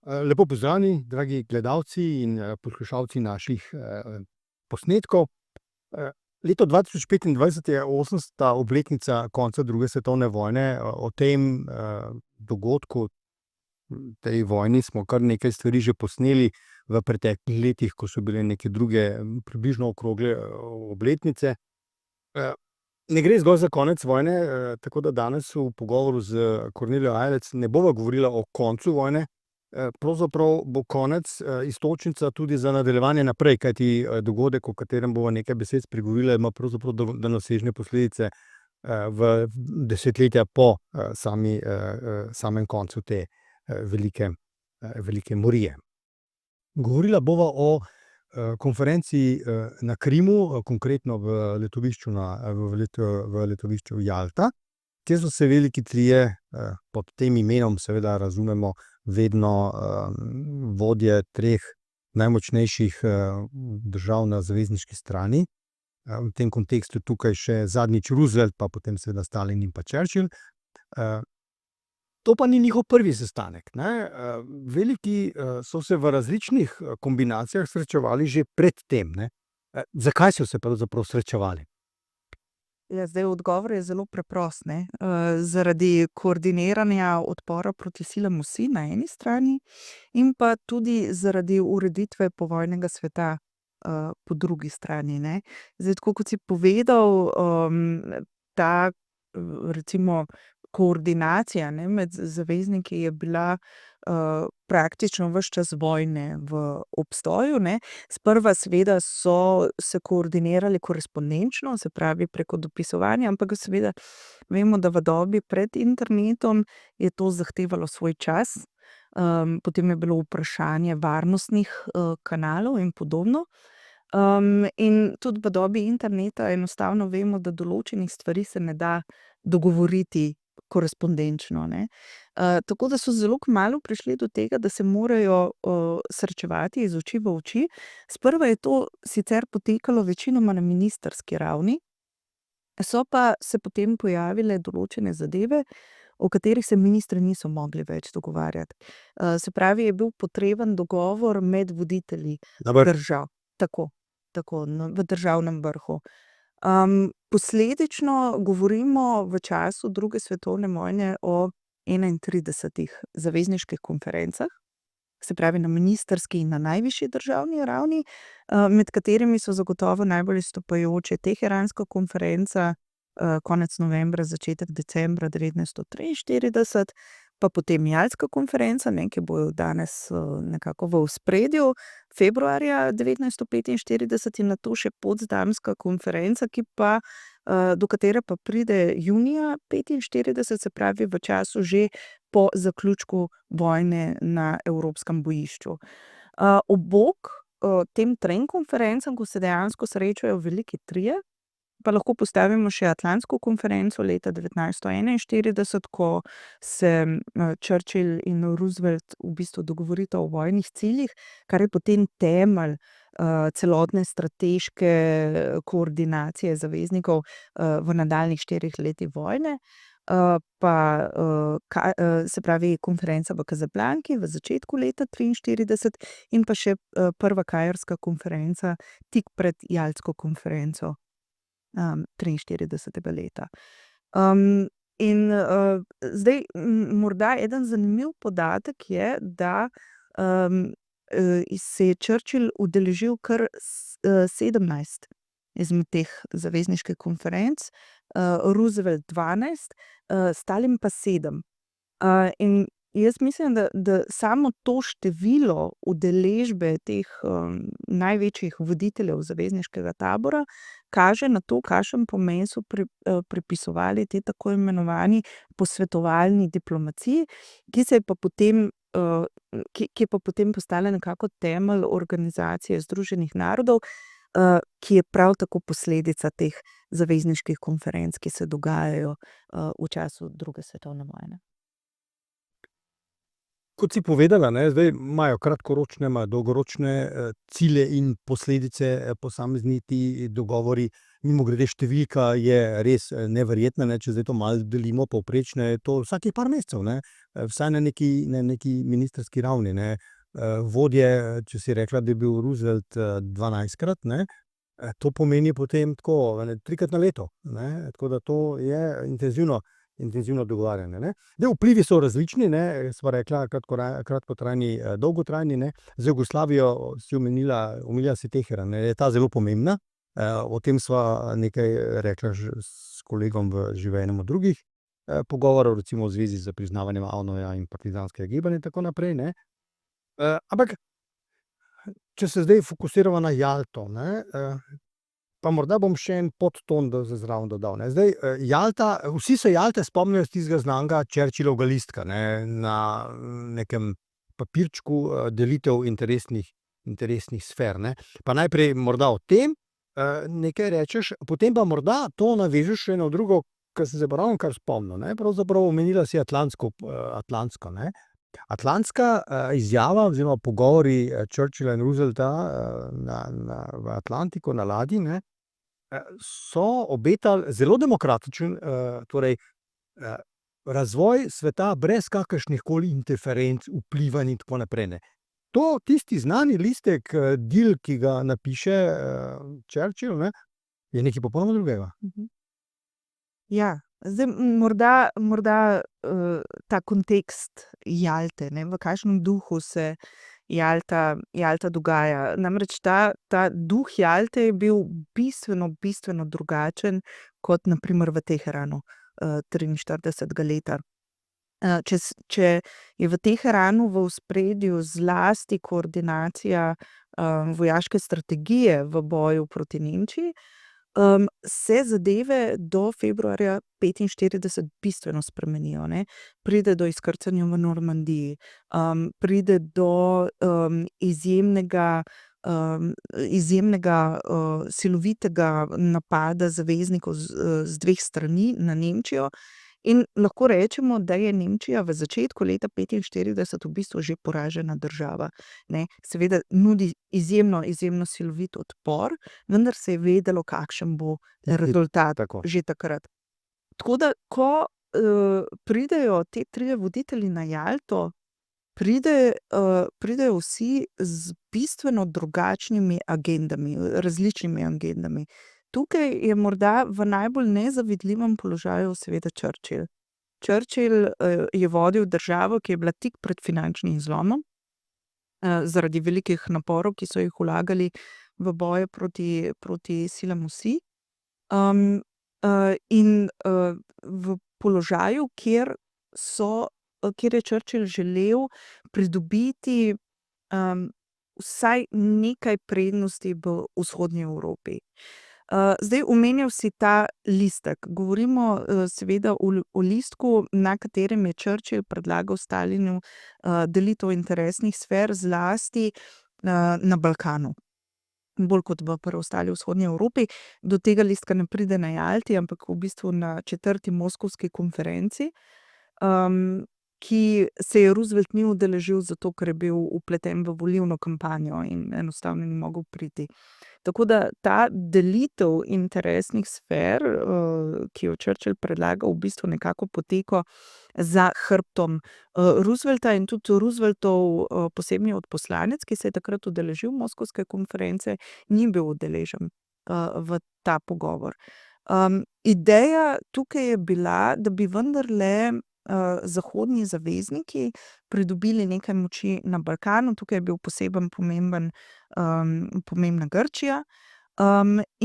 Lepo pozdravljeni, dragi gledalci in poslušalci naših posnetkov. Leto 2025 je 80. obletnica konca druge svetovne vojne. O tem dogodku, tej vojni smo kar nekaj stvari že posneli v preteklih letih, ko so bile neke druge, približno okrogle obletnice. Ne gre zgolj za konec vojne, tako da danes v pogovoru z Kornelijo Ajlec ne bova govorila o koncu vojne. Pravzaprav bo konec iztočnica tudi za nadaljevanje naprej, kajti dogodek, o katerem bova nekaj besed spregovorila, ima pravzaprav daljnosežne posledice v desetletja po samem koncu te velike morije. Govorila bova o konferenci na Krimu, konkretno v letovišču Jalta. Kjer so se veliki trije, pod tem imenom seveda razumemo vedno vodje treh najmočnejših držav na zavezniški strani. V tem kontekstu tukaj še zadnjič Roosevelt, pa potem seveda Stalin in pa Churchill. To pa ni njihov prvi sestanek, ne. Veliki so se v različnih kombinacijah srečevali že pred tem, ne. Zakaj so se pravzaprav srečevali? Ja, zdaj odgovor je zelo preprost, ne. Zaradi koordiniranja odpora proti silam vsi na eni strani in pa tudi zaradi ureditve povojnega sveta po drugi strani, ne. Zdaj, tako kot si povedal, ta recimo koordinacija, ne, med zavezniki je bila praktično ves čas vojne v obstoju, ne. Sprva seveda so se koordinirali korespondenčno, se pravi preko dopisovanja, ampak seveda vemo, da v dobi pred internetom je to zahtevalo svoj čas. Potem je bilo vprašanje varnostnih kanalov in podobno. In tudi v dobi interneta enostavno vemo, da določenih stvari se ne da dogovoriti korespondenčno, ne. Tako da so zelo kmalu prišli do tega, da se morajo srečevati iz oči v oči. Sprva je to sicer potekalo večinoma na ministrski ravni, so pa se potem pojavile določene zadeve, o katerih se ministri niso mogli več dogovarjati. Se pravi, je bil potreben dogovor med voditelji držav. Tako, v državnem vrhu. Posledično govorimo v času druge svetovne vojne o 31 zavezniških konferencah, se pravi na ministrski in na najvišji državni ravni, med katerimi so zagotovo najbolj izstopajoče Teheranska konferenca, konec novembra, začetek decembra 1943, pa potem Jaltska konferenca, ne, ki bo danes nekako v ospredju, februarja 1945 in nato še Potsdamska konferenca, ki pa, do katere pa pride junija 1945, se pravi v času že po zaključku vojne na evropskem bojišču. Ob bok tem trem konferencam, ko se dejansko srečajo veliki trije, pa lahko postavimo še Atlantsko konferenco leta 1941, ko se Churchill in Roosevelt v bistvu dogovorita o vojnih ciljih, kar je potem temelj celotne strateške koordinacije zaveznikov v nadaljnjih 4 letih vojne. Pa se pravi konferenca v Casablanki v začetku leta 1943 in pa še prva kairska konferenca tik pred Jaltsko konferenco 1943. leta. In zdaj morda eden zanimiv podatek je, da se je Churchill udeležil kar 17 izmed teh zavezniških konferenc, Roosevelt 12, Stalin pa 7. In jaz mislim, da samo to število udeležbe teh največjih voditeljev zavezniškega tabora kaže na to, kakšen pomen so pripisovali tej tako imenovani posvetovalni diplomaciji, ki je pa potem postala nekako temelj Organizacije združenih narodov, ki je prav tako posledica teh zavezniških konferenc, ki se dogajajo v času druge svetovne vojne. Kot si povedala, ne, zdaj imajo kratkoročne, imajo dolgoročne cilje in posledice posamezni ti dogovori. Mimogrede, številka je res neverjetna, ne, če zdaj to malo delimo povprečno, je to vsakih par mesecev, ne, vsaj na neki ministrski ravni, ne. Vodje, če si rekla, da je bil Roosevelt 12-krat, ne, to pomeni potem tako, 3-krat na leto, ne, tako da to je intenzivno dogovarjanje, ne. Zdaj, vplivi so različni, ne, sva rekla, kratkotrajni, dolgotrajni, ne. Za Jugoslavijo si omenila si Teheran, ne, je ta zelo pomembna. O tem sva nekaj rekla s kolegom že v enem od drugih pogovorov, recimo v zvezi s priznavanjem AVNO-ja in partizanskega gibanja in tako naprej, ne. Ampak če se zdaj fokusirava na Jalto, ne, pa morda bom še en podton zraven dodal, ne. Zdaj, Jalta, vsi se Jalte spomnijo s tistega znanega Churchillovega listka, ne, na nekem papirčku, delitev interesnih sfer, ne. Pa najprej morda o tem, nekaj rečeš, potem pa morda to navežeš še na drugo, ke sem se pa ravnokar spomnil, ne, pravzaprav omenila si Atlantsko, ne. Atlantska, izjava oziroma pogovori, Churchilla in Roosevelta, v Atlantiku na ladji, ne, so obetali zelo demokratičen, torej, razvoj sveta brez kakršnihkoli interferenc, vplivanj in tako naprej, ne. To, tisti znani listek, Deal, ki ga napiše, Churchill, ne, je nekaj popolnoma drugega. Ja, zdaj morda ta kontekst Jalte, ne, v kakšnem duhu se Jalta dogaja. Namreč ta duh Jalte je bil bistveno drugačen kot na primer v Teheranu, 43. leta. Če je v Teheranu v ospredju zlasti koordinacija, vojaške strategije v boju proti Nemčiji, se zadeve do februarja 45 bistveno spremenijo, ne. Pride do izkrcanja v Normandiji, pride do izjemnega silovitega napada zaveznikov z dveh strani na Nemčijo. In lahko rečemo, da je Nemčija v začetku leta 45 v bistvu že poražena država, ne. Seveda nudi izjemno silovit odpor, vendar se je vedelo, kakšen bo rezultat Tako. že takrat. Tako da, ko pridejo ti trije voditelji na Jalto, pridejo vsi z bistveno drugačnimi agendami, različnimi agendami. Tukaj je morda v najbolj nezavidljivem položaju seveda Churchill. Churchill, je vodil državo, ki je bila tik pred finančnim zlomom, zaradi velikih naporov, ki so jih vlagali v boju proti silam vsi. In v položaju, kjer je Churchill želel pridobiti vsaj nekaj prednosti v vzhodni Evropi. Zdaj, omenjal si ta listek. Govorimo, seveda o listku, na katerem je Churchill predlagal Stalinu, delitev interesnih sfer zlasti, na Balkanu. Bolj kot v preostali vzhodni Evropi. Do tega listka ne pride na Jalti, ampak v bistvu na 4. moskovski konferenci, ki se je Roosevelt ni udeležil, zato ker je bil vpleten v volilno kampanjo in enostavno ni mogel priti. Tako da ta delitev interesnih sfer, ki jo Churchill predlaga, v bistvu nekako poteka za hrbtom, Roosevelta, in tudi Rooseveltov, posebni odposlanec, ki se je takrat udeležil moskovske konference, ni bil udeležen, v ta pogovor. Ideja tukaj je bila, da bi vendarle, zahodni zavezniki pridobili nekaj moči na Balkanu. Tukaj je bil posebej pomembna Grčija,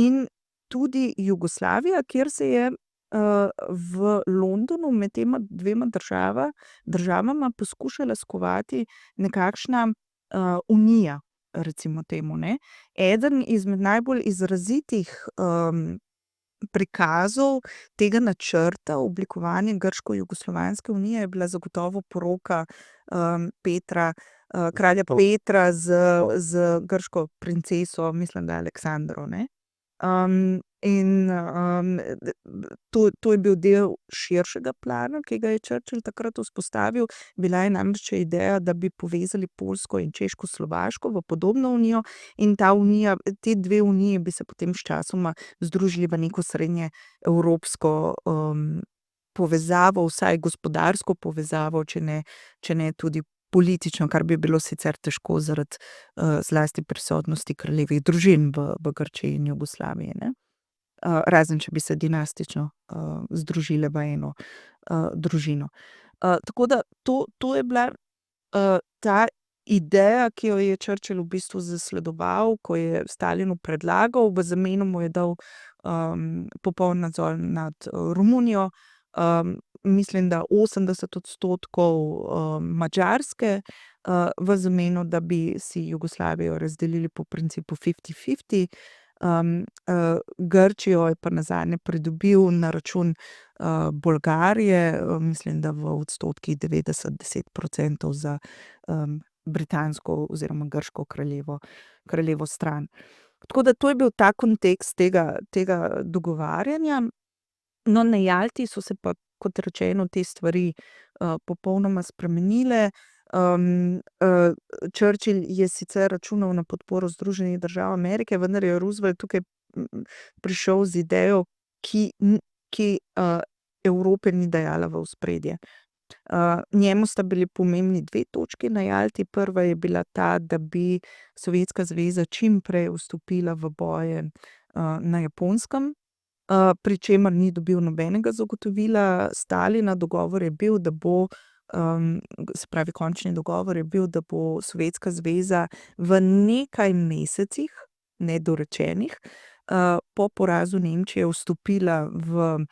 in tudi Jugoslavija, kjer se je, v Londonu med tema dvema državama poskušala skovati nekakšna, unija, recimo temu, ne. Eden izmed najbolj izrazitih, prikazov tega načrta oblikovanja Grško-jugoslovanske unije je bila zagotovo poroka, kralja Petra z grško princeso, mislim, da Aleksandro, ne. In to je bil del širšega plana, ki ga je Churchill takrat vzpostavil. Bila je namreč ideja, da bi povezali Poljsko in Češko-Slovaško v podobno unijo in ti dve uniji bi se potem sčasoma združili v neko srednjeevropsko povezavo, vsaj gospodarsko povezavo, če ne tudi politično, kar bi bilo sicer težko zaradi zlasti prisotnosti kraljevih družin v Grčiji in Jugoslaviji, ne. Razen če bi se dinastično združile v eno družino. Tako da to je bila ta ideja, ki jo je Churchill v bistvu zasledoval, ko je Stalinu predlagal, v zameno mu je dal popoln nadzor nad Romunijo, mislim, da 80% Madžarske, v zameno, da bi si Jugoslavijo razdelili po principu 50-50. Grčijo je pa nazadnje pridobil na račun Bolgarije, mislim, da v odstotkih 90-10% za britansko oziroma grško kraljevo stran. Tako da to je bil ta kontekst tega dogovarjanja. No, na Jalti so se pa, kot rečeno, te stvari popolnoma spremenile. Churchill je sicer računal na podporo Združenih držav Amerike, vendar je Roosevelt tukaj prišel z idejo, ki Evrope ni dajala v ospredje. Njemu sta bili pomembni dve točki na Jalti. Prva je bila ta, da bi Sovjetska zveza čim prej vstopila v boje na Japonskem, pri čemer ni dobil nobenega zagotovila Stalina. Dogovor je bil, da bo, se pravi, končni dogovor je bil, da bo Sovjetska zveza v nekaj mesecih, nedorečenih, po porazu Nemčije vstopila v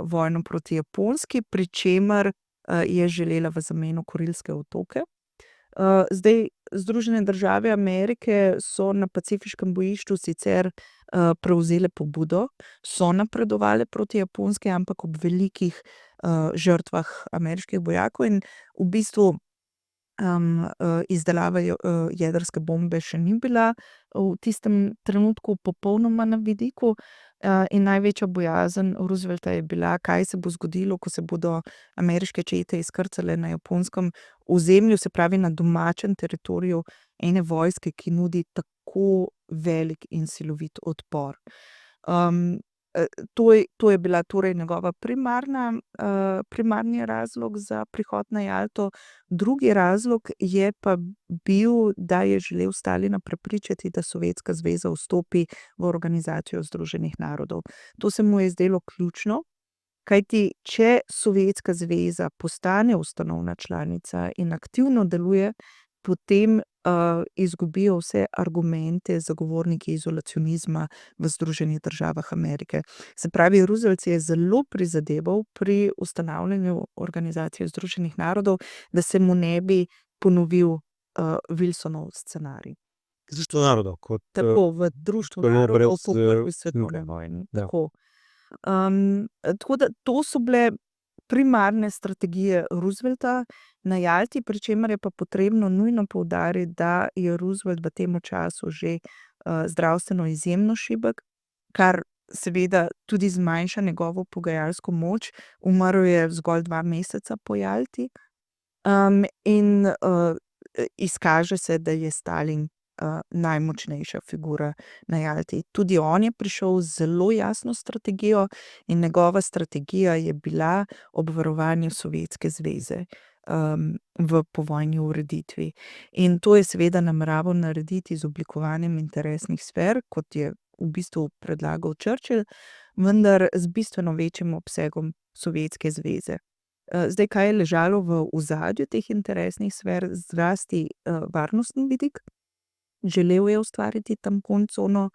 vojno proti Japonski, pri čemer je želela v zameno Kurilske otoke. Zdaj, Združene države Amerike so na pacifiškem bojišču sicer prevzele pobudo, so napredovale proti Japonski, ampak ob velikih žrtvah ameriških vojakov in v bistvu izdelava jedrske bombe še ni bila v tistem trenutku popolnoma na vidiku. In največja bojazen Roosevelta je bila, kaj se bo zgodilo, ko se bodo ameriške čete izkrcale na japonskem ozemlju, se pravi na domačem teritoriju ene vojske, ki nudi tako velik in silovit odpor. To je bila torej njegova primarni razlog za prihod na Jalto. Drugi razlog je pa bil, da je želel Stalina prepričati, da Sovjetska zveza vstopi v Organizacijo združenih narodov. To se mu je zdelo ključno, kajti če Sovjetska zveza postane ustanovna članica in aktivno deluje, potem izgubijo vse argumente zagovorniki izolacionizma v Združenih državah Amerike. Se pravi, Roosevelt si je zelo prizadeval pri ustanavljanju Organizacije združenih narodov, da se mu ne bi ponovil Wilsonov scenarij. Združenih narodov, kot Tako, v Društvu narodov po prvi svetovni vojni. Tako. Tako da to so bile primarne strategije Roosevelta na Jalti, pri čemer je pa potrebno nujno poudariti, da je Roosevelt v tem času že zdravstveno izjemno šibek, kar seveda tudi zmanjša njegovo pogajalsko moč. Umrl je zgolj 2 meseca po Jalti. In izkaže se, da je Stalin najmočnejša figura na Jalti. Tudi on je prišel z zelo jasno strategijo in njegova strategija je bila obvarovanje Sovjetske zveze v povojni ureditvi. In to je seveda nameraval narediti z oblikovanjem interesnih sfer, kot je v bistvu predlagal Churchill, vendar z bistveno večjim obsegom Sovjetske zveze. Zdaj, kaj je ležalo v ozadju teh interesnih sfer, zlasti varnostni vidik. Želel je ustvariti tampon cono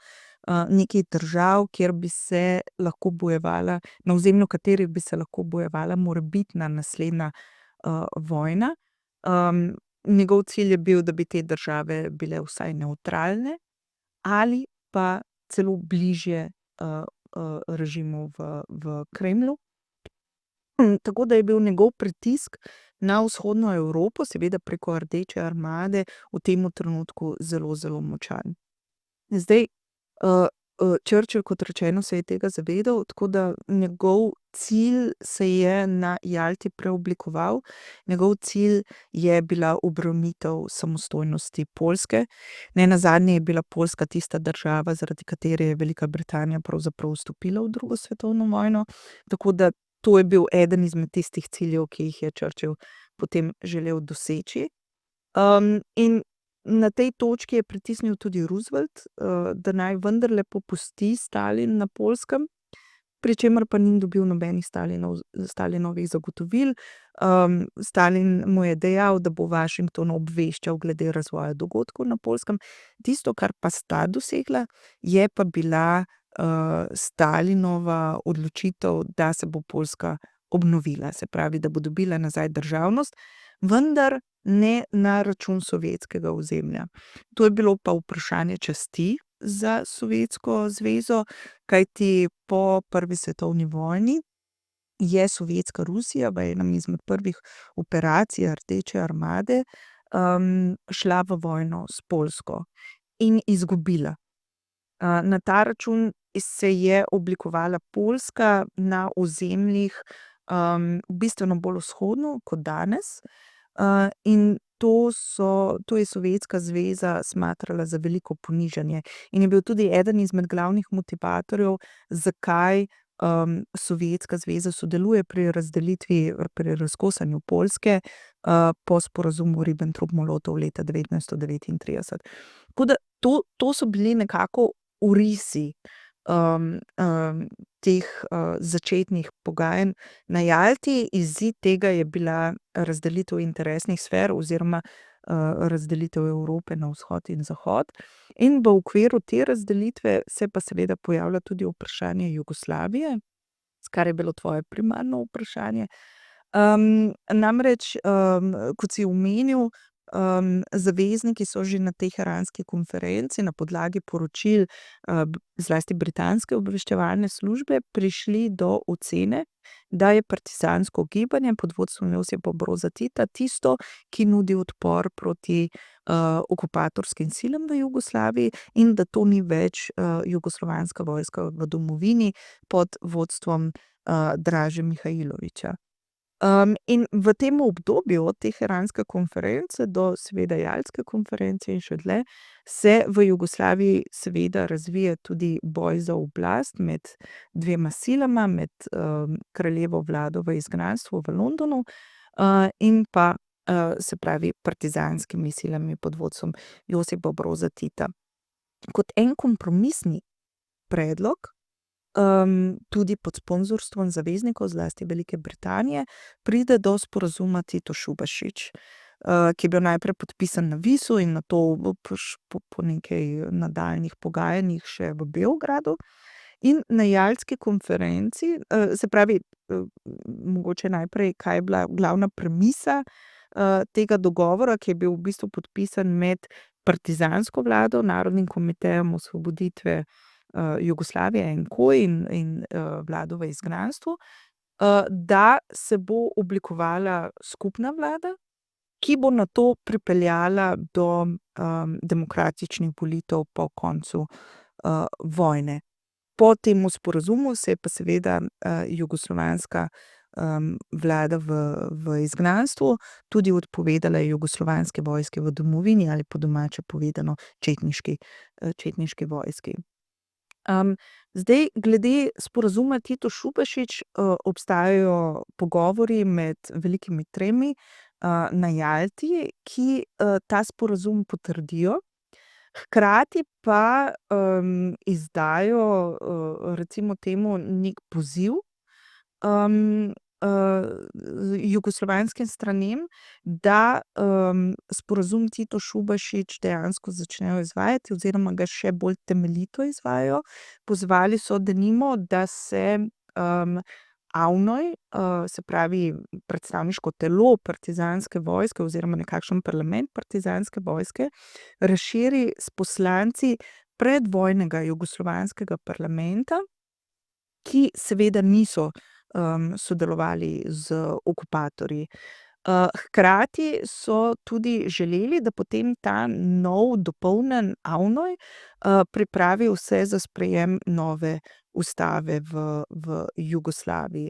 nekih držav, kjer bi se lahko bojevala, na ozemlju katerih bi se lahko bojevala morebitna naslednja vojna. Njegov cilj je bil, da bi te države bile vsaj nevtralne ali pa celo bližje režimu v Kremlju. Tako da je bil njegov pritisk na vzhodno Evropo, seveda preko Rdeče armade, v tem trenutku zelo, zelo močan. Zdaj, Churchill, kot rečeno, se je tega zavedal, tako da njegov cilj se je na Jalti preoblikoval. Njegov cilj je bila ubranitev samostojnosti Poljske. Nenazadnje je bila Poljska tista država, zaradi katere je Velika Britanija pravzaprav vstopila v drugo svetovno vojno. Tako da to je bil eden izmed tistih ciljev, ki jih je Churchill potem želel doseči. In na tej točki je pritisnil tudi Roosevelt, da naj vendarle popusti Stalin na Poljskem, pri čemer pa ni dobil nobenih Stalinovih zagotovil. Stalin mu je dejal, da bo Washington obveščal glede razvoja dogodkov na Poljskem. Tisto, kar pa sta dosegla, je pa bila Stalinova odločitev, da se bo Poljska obnovila, se pravi, da bo dobila nazaj državnost, vendar ne na račun sovjetskega ozemlja. To je bilo pa vprašanje časti za Sovjetsko zvezo, kajti po prvi svetovni vojni je Sovjetska Rusija v enem izmed prvih operacij Rdeče armade šla v vojno s Poljsko in izgubila. Na ta račun se je oblikovala Poljska na ozemljih bistveno bolj vzhodno kot danes, in to je Sovjetska zveza smatrala za veliko ponižanje in je bil tudi eden izmed glavnih motivatorjev, zakaj Sovjetska zveza sodeluje pri razkosanju Poljske po sporazumu Ribbentrop-Molotov leta 1939. Tako da to so bili nekako orisi teh začetnih pogajanj na Jalti. Izid tega je bila razdelitev interesnih sfer oziroma razdelitev Evrope na vzhod in zahod. In v okviru te razdelitve se pa seveda pojavlja tudi vprašanje Jugoslavije, kar je bilo tvoje primarno vprašanje. Namreč, kot si omenil, zavezniki so že na teheranski konferenci na podlagi poročil zlasti britanske obveščevalne službe prišli do ocene, da je partizansko gibanje pod vodstvom Josipa Broza Tita tisto, ki nudi odpor proti okupatorskim silam v Jugoslaviji in da to ni več jugoslovanska vojska v domovini pod vodstvom Draže Mihajlovića. In v tem obdobju od teheranske konference do seveda Jaltske konference in še dlje se v Jugoslaviji seveda razvije tudi boj za oblast med dvema silama, med kraljevo vlado v izgnanstvu v Londonu in pa se pravi partizanskimi silami pod vodstvom Josipa Broza Tita. Kot en kompromisni predlog, tudi pod sponzorstvom zaveznikov, zlasti Velike Britanije, pride do sporazuma Tito-Šubašić, ki je bil najprej podpisan na Visu in nato po nekaj nadaljnjih pogajanjih še v Beogradu. In na Jaltski konferenci, se pravi, mogoče najprej, kaj je bila glavna premisa tega dogovora, ki je bil v bistvu podpisan med partizansko vlado, Narodnim komitejem osvoboditve Jugoslavije NKO in vlado v izgnanstvu, da se bo oblikovala skupna vlada, ki bo nato pripeljala do demokratičnih volitev po koncu vojne. Po tem sporazumu se je pa seveda jugoslovanska vlada v izgnanstvu tudi odpovedala jugoslovanske vojske v domovini ali po domače povedano četniški vojski. Zdaj, glede sporazuma Tito-Šubašić obstajajo pogovori med velikimi tremi na Jalti, ki ta sporazum potrdijo, hkrati pa izdajo recimo temu neki poziv jugoslovanskim stranem, da sporazum Tito-Šubašić dejansko začnejo izvajati oziroma ga še bolj temeljito izvajajo. Pozvali so denimo, da se AVNOJ, se pravi predstavniško telo partizanske vojske oziroma nekakšen parlament partizanske vojske, razširi s poslanci predvojnega jugoslovanskega parlamenta, ki seveda niso sodelovali z okupatorji. Hkrati so tudi želeli, da potem ta nov dopolnjen AVNOJ, pripravi vse za sprejem nove ustave v Jugoslaviji.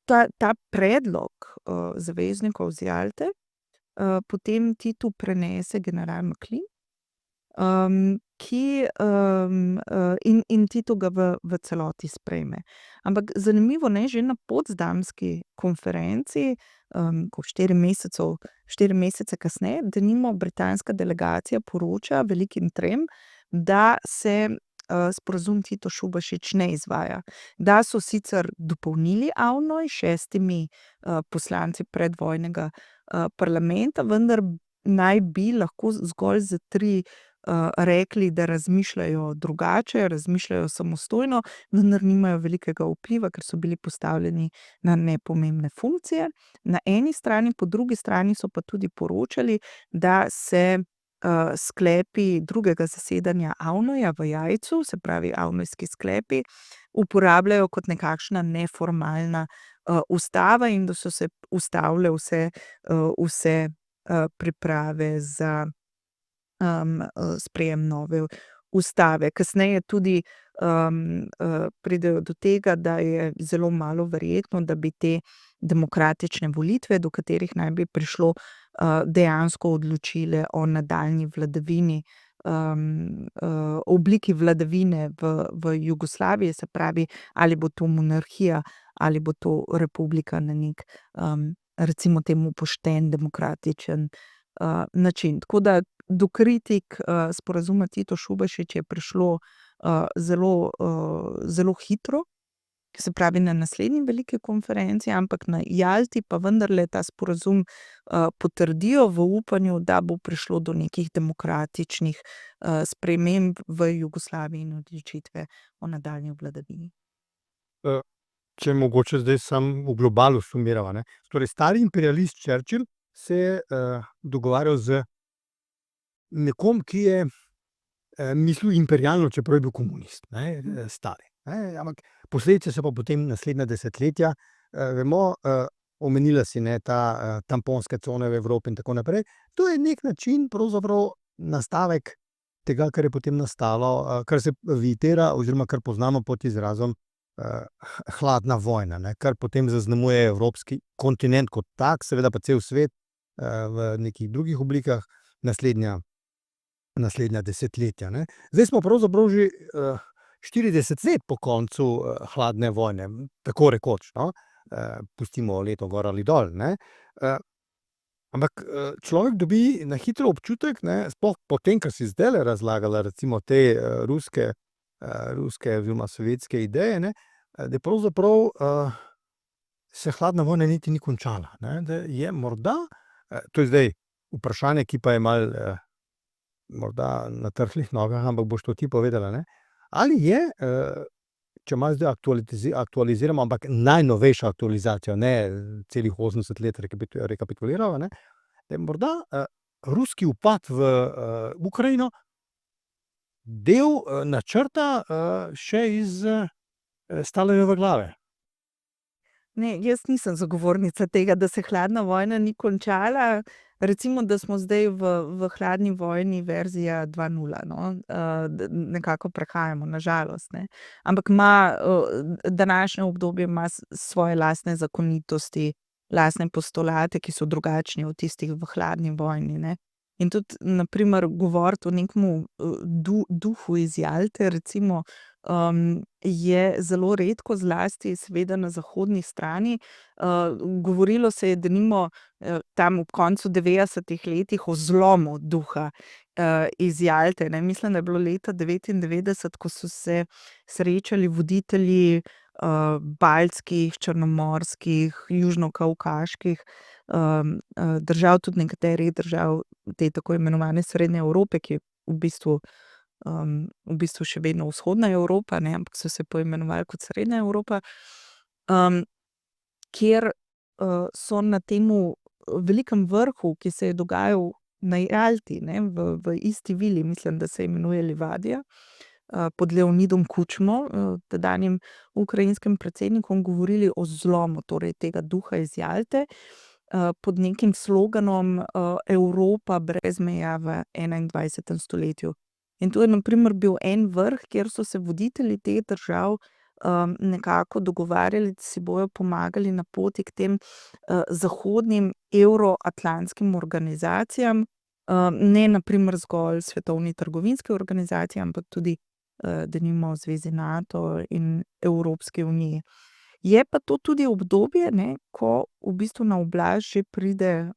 Ta predlog, zaveznikov z Jalte, potem Titu prenese general Maclean, in Tito ga v celoti sprejme. Ampak zanimivo, ne, že na Potsdamski konferenci, ko 4 mesece kasneje, denimo britanska delegacija poroča velikim trem, da se, sporazum Tito-Šubašič ne izvaja. Da so sicer dopolnili AVNOJ 6 poslanci predvojnega, parlamenta, vendar naj bi lahko zgolj za 3, rekli, da razmišljajo drugače, razmišljajo samostojno, vendar nimajo velikega vpliva, ker so bili postavljeni na nepomembne funkcije. Na eni strani, po drugi strani so pa tudi poročali, da se, sklepi drugega zasedanja AVNOJ-ja v Jajcu, se pravi AVNOJski sklepi, uporabljajo kot nekakšna neformalna, ustava in da so se ustavile vse, priprave za, sprejem nove ustave. Kasneje tudi, pridejo do tega, da je zelo malo verjetno, da bi te demokratične volitve, do katerih naj bi prišlo, dejansko odločile o nadaljnji vladavini, obliki vladavine v Jugoslaviji, se pravi, ali bo to monarhija ali bo to republika na neki, recimo temu pošten, demokratičen, način. Tako da do kritik, sporazuma Tito-Šubašič je prišlo, zelo hitro, se pravi na naslednji veliki konferenci, ampak na Jalti pa vendarle ta sporazum, potrdijo v upanju, da bo prišlo do nekih demokratičnih, sprememb v Jugoslaviji in odločitve o nadaljnji vladavini. Če mogoče zdaj samo v globalu sumirava, ne. Torej, stari imperialist Churchill se je, dogovarjal z nekom, ki je, mislil imperialno, čeprav je bil komunist, ne, stari, ne. Ampak posledice so pa potem naslednja desetletja, vemo, omenila si, ne, ta, tamponske cone v Evropi in tako naprej. To je neki način pravzaprav nastavek tega, kar je potem nastalo, kar se vitira oziroma kar poznamo pod izrazom, hladna vojna, ne, kar potem zaznamuje evropski kontinent kot tak, seveda pa cel svet, v nekih drugih oblikah, naslednja desetletja, ne. Zdaj smo pravzaprav že, 40 let po koncu, hladne vojne, tako rekoč, no. Pustimo leto gor ali dol, ne. Ampak, človek dobi na hitro občutek, ne, sploh po tem, kar si zdajle razlagala, recimo te, ruske oziroma sovjetske ideje, ne, da je pravzaprav, se hladna vojna niti ni končala, ne, da je morda, to je zdaj vprašanje, ki pa je malo, morda na trhlih nogah, ampak boš to ti povedala, ne. Ali je, če malo zdaj aktualiziramo, ampak najnovejša aktualizacija, ne celih 80 let rekapitulirava, ne, da je morda, ruski vpad v, Ukrajino del, načrta, še iz, Stalinove glave. Ne, jaz nisem zagovornica tega, da se hladna vojna ni končala. Recimo, da smo zdaj v hladni vojni verzija 2.0, no. Nekako prehajamo, na žalost, ne. Ampak ima, današnje obdobje ima svoje lastne zakonitosti, lastne postulate, ki so drugačni od tistih v hladni vojni, ne. In tudi na primer govoriti o nekem, duhu iz Jalte, recimo, je zelo redko, zlasti seveda na zahodni strani. Govorilo se je denimo, tam ob koncu 90. letih o zlomu duha, iz Jalte, ne. Mislim, da je bilo leta 99, ko so se srečali voditelji, baltskih, črnomorskih, južnokavkaških, držav, tudi nekaterih držav te tako imenovane Srednje Evrope, ki je v bistvu še vedno vzhodna Evropa, ne, ampak so se poimenovali kot Srednja Evropa, kjer, so na temu velikem vrhu, ki se je dogajal na Jalti, ne, v isti vili, mislim, da se imenuje Livadija, pod Leonidom Kučmo, tedanjim ukrajinskim predsednikom, govorili o zlomu, torej tega duha iz Jalte, pod nekim sloganom Evropa brez meja v 21. stoletju. In to je na primer bil en vrh, kjer so se voditelji teh držav nekako dogovarjali, da si bojo pomagali na poti k tem zahodnim evroatlantskim organizacijam, ne na primer zgolj Svetovni trgovinski organizaciji, ampak tudi denimo Zvezi NATO in Evropski uniji. Je pa to tudi obdobje, ne, ko v bistvu na oblast že pride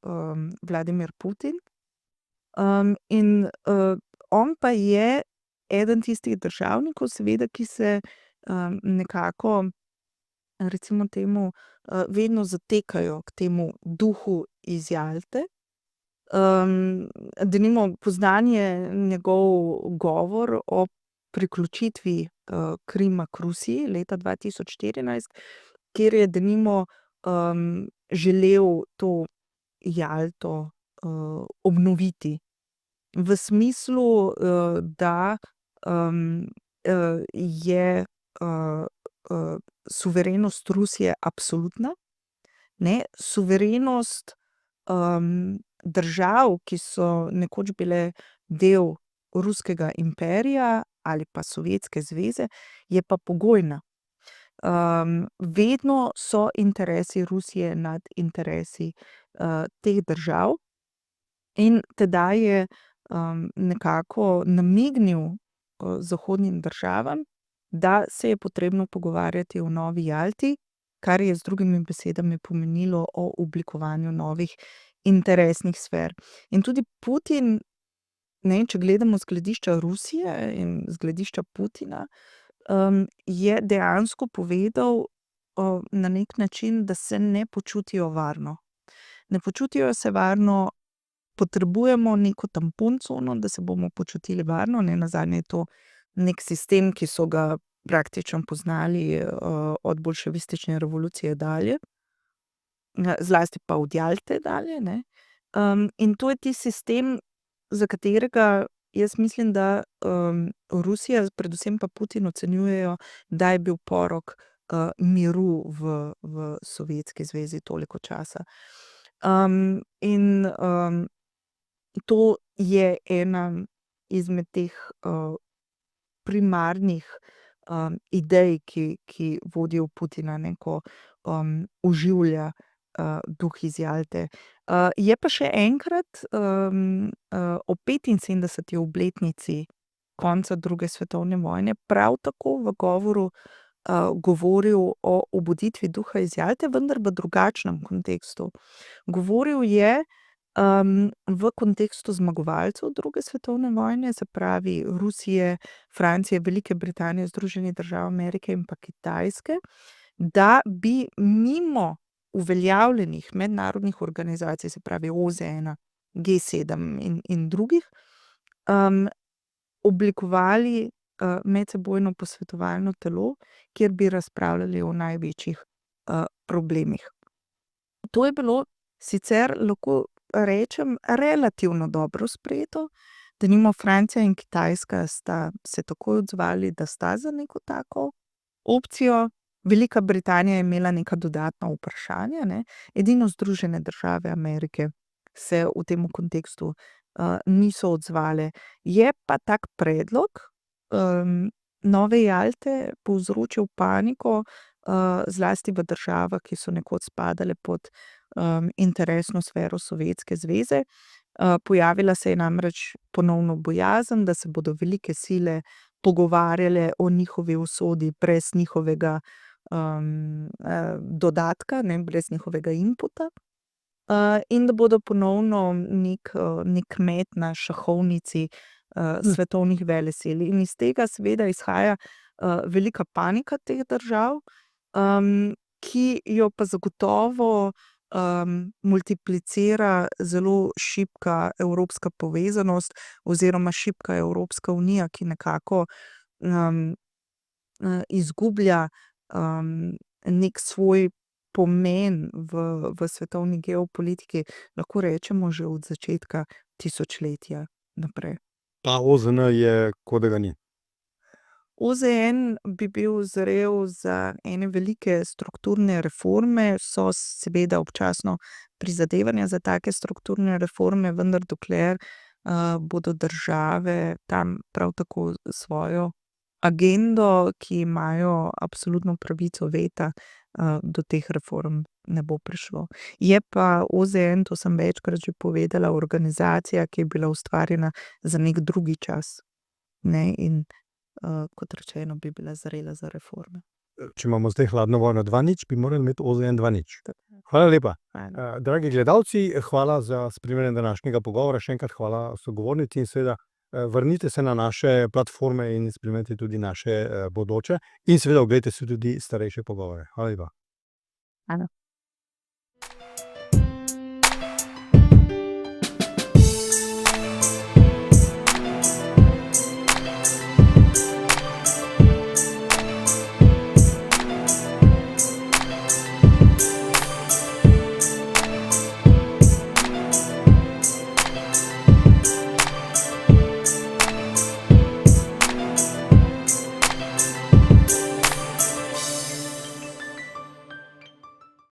Vladimir Putin. In on pa je eden tistih državnikov, seveda, ki se nekako, recimo temu, vedno zatekajo k temu duhu iz Jalte. Denimo poznan je njegov govor o priključitvi Krima k Rusiji leta 2014, kjer je denimo želel to Jalto obnoviti. V smislu, da je suverenost Rusije absolutna, ne, suverenost držav, ki so nekoč bile del ruskega imperija ali pa Sovjetske zveze, je pa pogojna. Vedno so interesi Rusije nad interesi teh držav in tedaj je nekako namignil zahodnim državam, da se je potrebno pogovarjati o novi Jalti, kar je z drugimi besedami pomenilo o oblikovanju novih interesnih sfer. In tudi Putin, ne, če gledamo z gledišča Rusije in z gledišča Putina, je dejansko povedal na nek način, da se ne počutijo varno. Ne počutijo se varno, potrebujemo neko tampon cono, da se bomo počutili varno, nenazadnje je to nek sistem, ki so ga praktično poznali od bolševistične revolucije dalje, zlasti pa od Jalte dalje, ne. In to je tisti sistem, za katerega jaz mislim, da Rusija, predvsem pa Putin ocenjujejo, da je bil porok miru v Sovjetski zvezi toliko časa. In to je ena izmed teh primarnih idej, ki vodijo Putina, ne, ko oživlja duh iz Jalte. Je pa še enkrat ob 75. obletnici konca druge svetovne vojne prav tako v govoru govoril o obuditvi duha iz Jalte, vendar v drugačnem kontekstu. Govoril je v kontekstu zmagovalcev druge svetovne vojne, se pravi Rusije, Francije, Velike Britanije, Združenih držav Amerike in pa Kitajske, da bi mimo uveljavljenih mednarodnih organizacij, se pravi OZN, G7 in drugih, oblikovali medsebojno posvetovalno telo, kjer bi razpravljali o največjih problemih. To je bilo sicer, lahko rečem, relativno dobro sprejeto, denimo Francija in Kitajska sta se takoj odzvali, da sta za neko tako opcijo. Velika Britanija je imela neka dodatna vprašanja, ne. Edino Združene države Amerike se v tem kontekstu niso odzvale. Je pa tak predlog nove Jalte povzročil paniko zlasti v državah, ki so nekoč spadale pod interesno sfero Sovjetske zveze. Pojavila se je namreč ponovno bojazen, da se bodo velike sile pogovarjale o njihovi usodi brez njihovega dodatka, ne, brez njihovega inputa. In da bodo ponovno nek met na šahovnici svetovnih velesil. In iz tega seveda izhaja velika panika teh držav, ki jo pa zagotovo multiplicira zelo šibka evropska povezanost oziroma šibka Evropska unija, ki nekako izgublja nek svoj pomen v svetovni geopolitiki, lahko rečemo že od začetka tisočletja naprej. Pa OZN je, kot da ga ni. OZN bi bil zrel za ene velike strukturne reforme, so seveda občasno prizadevanja za take strukturne reforme, vendar dokler bodo države tam prav tako svojo agendo, ki imajo absolutno pravico veta, do teh reform ne bo prišlo. Je pa OZN, to sem večkrat že povedala, organizacija, ki je bila ustvarjena za neki drugi čas, ne, in kot rečeno, bi bila zrela za reforme. Če imamo zdaj hladno vojno 2:0, bi morali imeti OZN 2:0. Tako je. Hvala lepa. Fajn. Dragi gledalci, hvala za spremljanje današnjega pogovora. Še enkrat hvala sogovornici in seveda vrnite se na naše platforme in spremljajte tudi naše bodoče in seveda oglejte si tudi starejše pogovore. Hvala lepa. Hvala.